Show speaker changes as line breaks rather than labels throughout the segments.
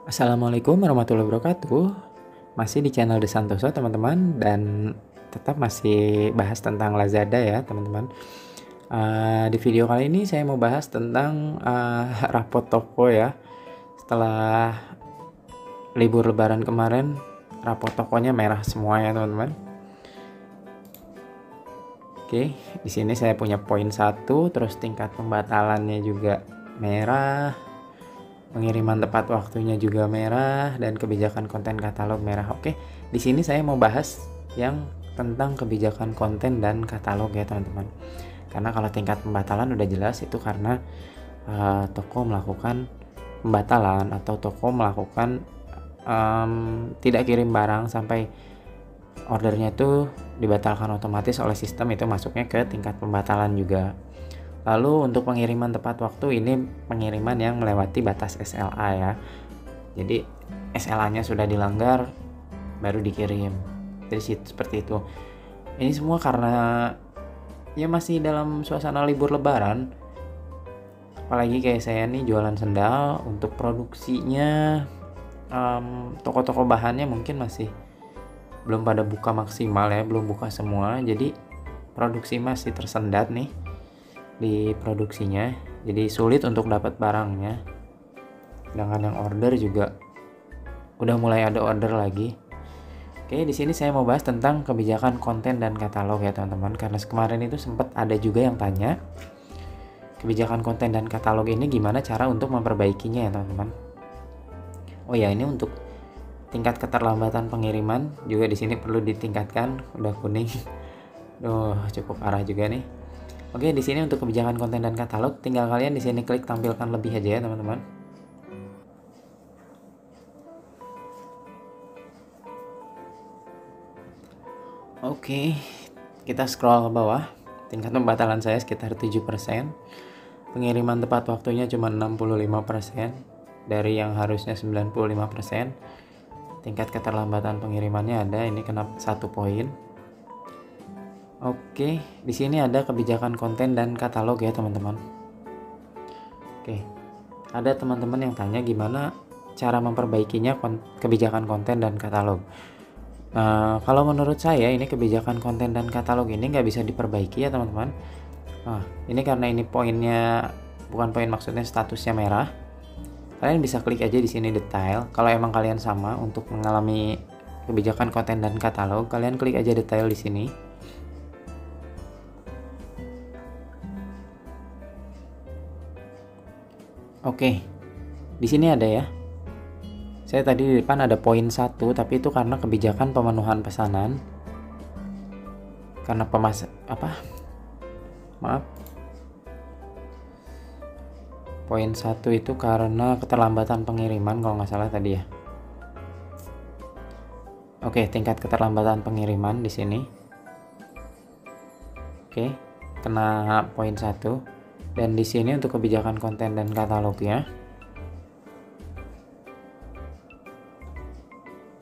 Assalamualaikum warahmatullahi wabarakatuh. Masih di channel De Santoso teman-teman, dan tetap masih bahas tentang Lazada ya teman-teman. Di video kali ini saya mau bahas tentang rapot toko ya. Setelah libur lebaran kemarin, rapot tokonya merah semua ya teman-teman. Oke, di sini saya punya poin 1, terus tingkat pembatalannya juga merah, pengiriman tepat waktunya juga merah, dan kebijakan konten katalog merah. Oke, di sini saya mau bahas yang tentang kebijakan konten dan katalog ya teman-teman. Karena kalau tingkat pembatalan udah jelas itu karena toko melakukan pembatalan atau toko melakukan tidak kirim barang sampai ordernya itu dibatalkan otomatis oleh sistem, itu masuknya ke tingkat pembatalan juga. Lalu untuk pengiriman tepat waktu, ini pengiriman yang melewati batas SLA ya. Jadi SLA-nya sudah dilanggar baru dikirim. Jadi seperti itu. Ini semua karena ya masih dalam suasana libur lebaran. Apalagi kayak saya nih jualan sendal, untuk produksinya toko-toko bahannya mungkin masih belum pada buka maksimal ya, belum buka semua. Jadi produksi masih tersendat nih di produksinya, jadi sulit untuk dapat barangnya. Sedangkan yang order juga udah mulai ada order lagi. Oke, di sini saya mau bahas tentang kebijakan konten dan katalog ya teman-teman, karena kemarin itu sempat ada juga yang tanya kebijakan konten dan katalog ini gimana cara untuk memperbaikinya ya teman-teman. Oh ya, ini untuk tingkat keterlambatan pengiriman juga di sini perlu ditingkatkan, udah kuning. Cukup parah juga nih. Oke, di sini untuk kebijakan konten dan katalog, tinggal kalian di sini klik tampilkan lebih aja ya teman-teman. Oke, kita scroll ke bawah. Tingkat pembatalan saya sekitar 7%. Pengiriman tepat waktunya cuma 65% dari yang harusnya 95%. Tingkat keterlambatan pengirimannya ada, ini kena 1 poin. Oke, di sini ada kebijakan konten dan katalog ya teman-teman. Oke, ada teman-teman yang tanya gimana cara memperbaikinya kebijakan konten dan katalog. Kalau menurut saya ini kebijakan konten dan katalog ini nggak bisa diperbaiki ya teman-teman. Ini karena ini poinnya bukan poin, maksudnya statusnya merah. Kalian bisa klik aja di sini detail. Kalau emang kalian sama untuk mengalami kebijakan konten dan katalog, kalian klik aja detail di sini. Oke, di sini ada ya. Saya tadi di depan ada poin 1, tapi itu karena kebijakan pemenuhan pesanan. Karena Poin 1 itu karena keterlambatan pengiriman kalau nggak salah tadi ya. Oke, tingkat keterlambatan pengiriman di sini. Oke, kena poin 1. Dan di sini untuk kebijakan konten dan katalognya.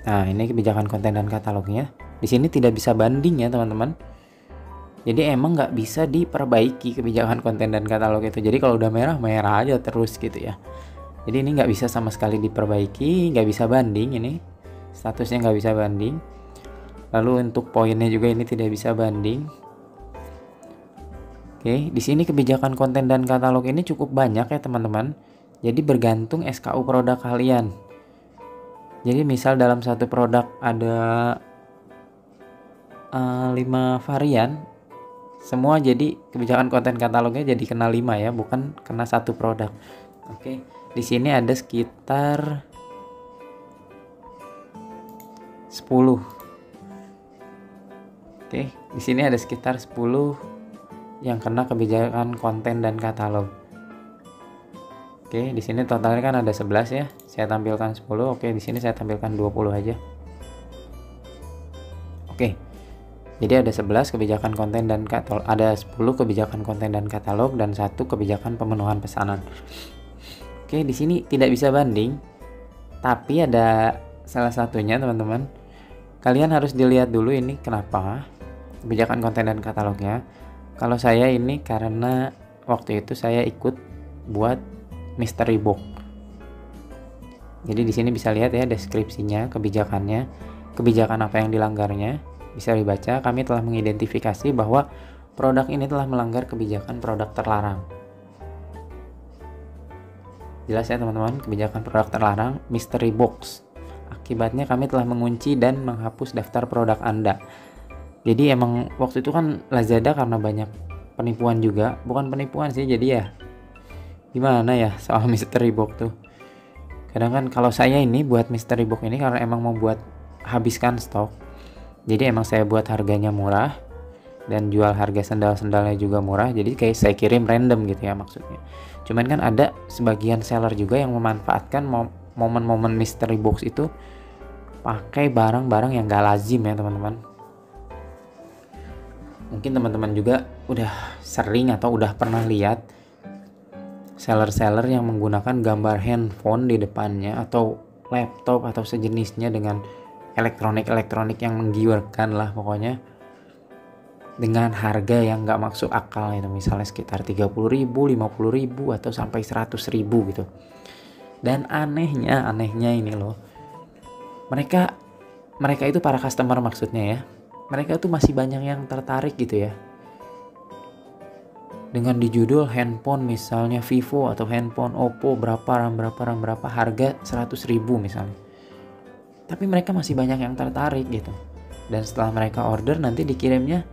Nah, ini kebijakan konten dan katalognya. Di sini tidak bisa banding ya teman-teman. Jadi emang nggak bisa diperbaiki kebijakan konten dan katalog itu. Jadi kalau udah merah, merah aja terus gitu ya. Jadi ini nggak bisa sama sekali diperbaiki, nggak bisa banding ini. Statusnya nggak bisa banding. Lalu untuk poinnya juga ini tidak bisa banding. Oke, di sini kebijakan konten dan katalog ini cukup banyak ya teman-teman. Jadi bergantung SKU produk kalian. Jadi misal dalam satu produk ada 5 varian, semua jadi kebijakan konten katalognya jadi kena 5 ya, bukan kena satu produk. Oke, di sini ada sekitar 10. Oke, di sini ada sekitar 10 yang kena kebijakan konten dan katalog. Oke, di sini totalnya kan ada 11 ya. Saya tampilkan 10. Oke, di sini saya tampilkan 20 aja. Oke. Jadi ada 11 kebijakan konten dan katalog, ada 10 kebijakan konten dan katalog, dan 1 kebijakan pemenuhan pesanan. Oke, di sini tidak bisa banding. Tapi ada salah satunya teman-teman. Kalian harus dilihat dulu ini kenapa kebijakan konten dan katalognya. Kalau saya ini karena waktu itu saya ikut buat mystery box. Jadi di sini bisa lihat ya deskripsinya, kebijakan apa yang dilanggarnya, bisa dibaca. Kami telah mengidentifikasi bahwa produk ini telah melanggar kebijakan produk terlarang. Jelas ya teman-teman, kebijakan produk terlarang mystery box. Akibatnya kami telah mengunci dan menghapus daftar produk Anda. Jadi emang waktu itu kan Lazada karena banyak penipuan juga, bukan penipuan sih, jadi ya gimana ya soal mystery box tuh. Kadang kan kalau saya ini buat mystery box ini karena emang mau buat habiskan stok. Jadi emang saya buat harganya murah dan jual harga sendal-sendalnya juga murah. Jadi kayak saya kirim random gitu ya maksudnya. Cuman kan ada sebagian seller juga yang memanfaatkan momen-momen mystery box itu pakai barang-barang yang gak lazim ya teman-teman. Mungkin teman-teman juga udah sering atau udah pernah lihat seller-seller yang menggunakan gambar handphone di depannya atau laptop atau sejenisnya dengan elektronik yang menggiurkan lah pokoknya, dengan harga yang gak masuk akal itu, misalnya sekitar 30.000, 50.000 atau sampai 100.000 gitu. Dan anehnya ini loh, mereka itu para customer maksudnya ya, mereka tuh masih banyak yang tertarik gitu ya dengan dijudul handphone misalnya Vivo atau handphone Oppo berapa harga 100.000 misalnya, tapi mereka masih banyak yang tertarik gitu. Dan setelah mereka order nanti dikirimnya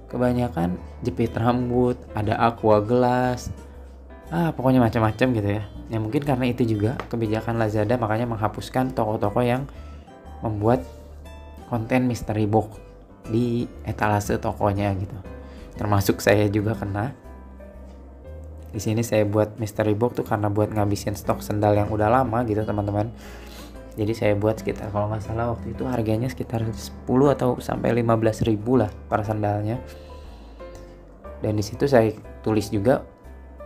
kebanyakan jepit rambut, ada aqua gelas, pokoknya macam-macam gitu ya. Ya mungkin karena itu juga kebijakan Lazada, makanya menghapuskan toko-toko yang membuat konten mystery box di etalase tokonya gitu. Termasuk saya juga kena. Di sini saya buat mystery box tuh karena buat ngabisin stok sendal yang udah lama gitu teman-teman. Jadi saya buat sekitar, kalau nggak salah waktu itu harganya sekitar 10 atau sampai 15.000 lah per sandalnya. Dan di situ saya tulis juga,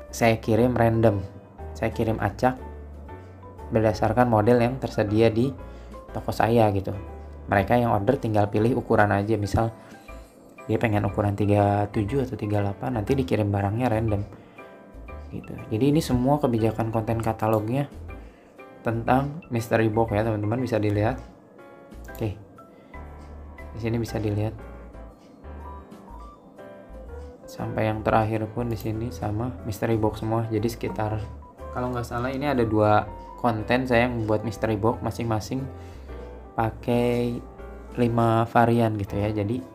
saya kirim random, saya kirim acak berdasarkan model yang tersedia di toko saya gitu. Mereka yang order tinggal pilih ukuran aja, misal dia pengen ukuran 37 atau 38, nanti dikirim barangnya random gitu. Jadi ini semua kebijakan konten katalognya tentang mystery box ya teman-teman, bisa dilihat. Oke, di sini bisa dilihat sampai yang terakhir pun di sini sama mystery box semua. Jadi sekitar, kalau nggak salah ini ada 2 konten saya yang membuat mystery box, masing-masing pakai 5 varian gitu ya. Jadi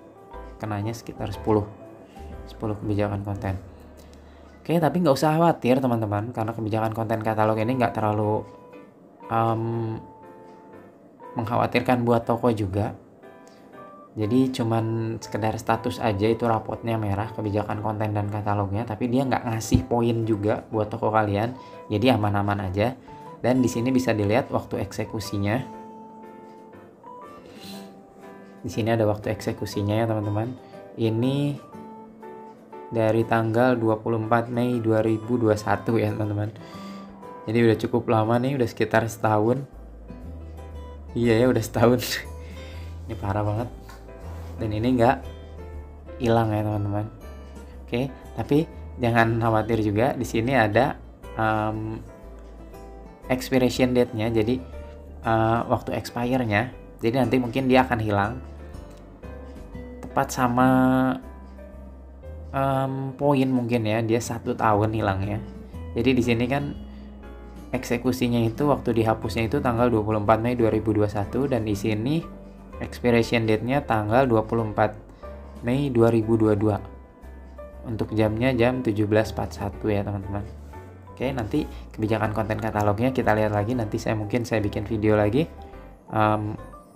kenanya sekitar 10 kebijakan konten. Oke, tapi nggak usah khawatir teman-teman, karena kebijakan konten katalog ini nggak terlalu mengkhawatirkan buat toko juga. Jadi cuman sekedar status aja, itu rapotnya merah kebijakan konten dan katalognya, tapi dia nggak ngasih poin juga buat toko kalian. Jadi aman-aman aja. Dan di sini bisa dilihat waktu eksekusinya. Di sini ada waktu eksekusinya ya teman-teman. Ini dari tanggal 24 Mei 2021 ya teman-teman. Jadi udah cukup lama nih, udah sekitar setahun. Iya ya, udah setahun. Ini parah banget. Dan ini nggak hilang ya teman-teman. Oke, tapi jangan khawatir juga. Di sini ada expiration date-nya. Jadi waktu expire-nya. Jadi nanti mungkin dia akan hilang tepat sama poin mungkin ya, dia 1 tahun hilangnya. Jadi di sini kan eksekusinya itu waktu dihapusnya itu tanggal 24 Mei 2021, dan di sini expiration date-nya tanggal 24 Mei 2022. Untuk jamnya jam 17.41 ya teman-teman. Oke, nanti kebijakan konten katalognya kita lihat lagi, nanti saya bikin video lagi.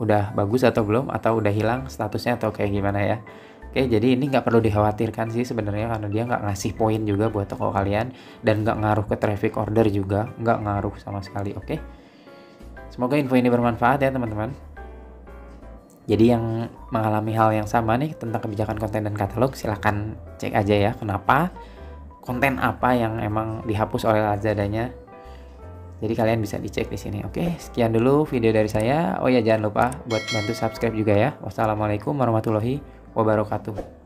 Udah bagus atau belum, atau udah hilang statusnya atau kayak gimana ya. Oke, jadi ini nggak perlu dikhawatirkan sih sebenarnya, karena dia nggak ngasih poin juga buat toko kalian, dan nggak ngaruh ke traffic order juga, nggak ngaruh sama sekali. Oke, semoga info ini bermanfaat ya teman-teman. Jadi yang mengalami hal yang sama nih tentang kebijakan konten dan katalog, silahkan cek aja ya kenapa, konten apa yang emang dihapus oleh Lazadanya. Jadi kalian bisa dicek di sini. Oke, sekian dulu video dari saya. Oh ya, jangan lupa buat bantu subscribe juga ya. Wassalamualaikum warahmatullahi wabarakatuh.